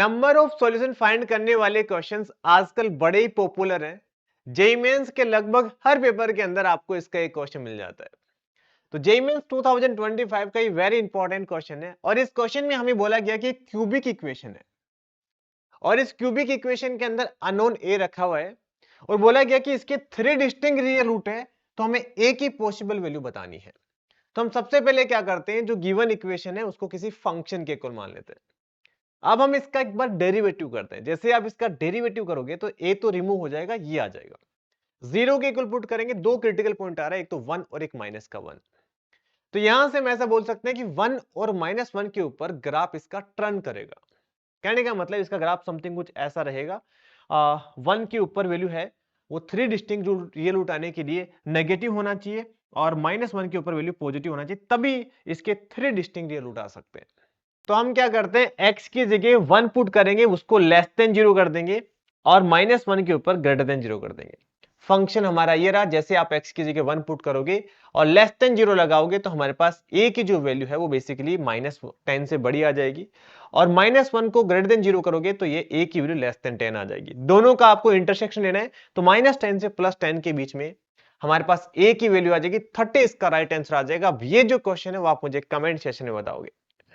Number of solution find करने वाले questions आजकल बड़े ही पॉपुलर हैं। जेईई मेंस के लगभग हर पेपर के अंदर आपको इसका एक क्वेश्चन मिल जाता है। तो जेईई मेंस 2025 का ये वेरी इंपॉर्टेंट क्वेश्चन है और इस क्वेश्चन में हमें बोला गया कि क्यूबिक इक्वेशन है और इस क्यूबिक इक्वेशन के अंदर अननोन ए रखा हुआ है और बोला गया कि इसके 3 डिस्टिंक्ट रियल रूट है, तो हमें ए की पॉसिबल वैल्यू बतानी है। तो हम सबसे पहले क्या करते हैं, जो गिवन इक्वेशन है उसको किसी फंक्शन के इक्वल मान लेते हैं। अब हम इसका एक बार डेरिवेटिव करते हैं। जैसे आप इसका डेरिवेटिव करोगे तो ए तो रिमूव हो जाएगा, ये आ जाएगा। जीरो के इक्वल पुट करेंगे, दो क्रिटिकल पॉइंट आ रहा है, एक तो 1 और एक माइनस का 1। तो यहां से हम ऐसा बोल सकते हैं कि 1 और -1 के ऊपर ग्राफ इसका टर्न करेगा। कहने का मतलब इसका ग्राफ समथिंग कुछ ऐसा रहेगा। 1 के ऊपर वैल्यू है वो 3 डिस्टिंक्ट रियल रूट आने के लिए नेगेटिव होना चाहिए और -1 के ऊपर वैल्यू पॉजिटिव होना चाहिए, तभी इसके 3 डिस्टिंक्ट रियल रूट आ सकते हैं। तो हम क्या करते हैं, x की जगह 1 पुट करेंगे, उसको लेस देन 0 कर देंगे और -1 के ऊपर ग्रेटर देन 0 कर देंगे। फंक्शन हमारा ये रहा। जैसे आप x की जगह 1 पुट करोगे और लेस देन 0 लगाओगे तो हमारे पास a की जो वैल्यू है वो बेसिकली -10 से बड़ी आ जाएगी और -1 को ग्रेटर देन 0 करोगे तो ये a की वैल्यू लेस देन 10 आ जाएगी। दोनों का आपको इंटरसेक्शन लेना है, तो -10 से +10 के बीच में हमारे पास a की वैल्यू आ जाएगी 30। इसका राइट आंसर आ जाएगा। अब ये जो क्वेश्चन है वो आप मुझे कमेंट सेक्शन में बताओगे।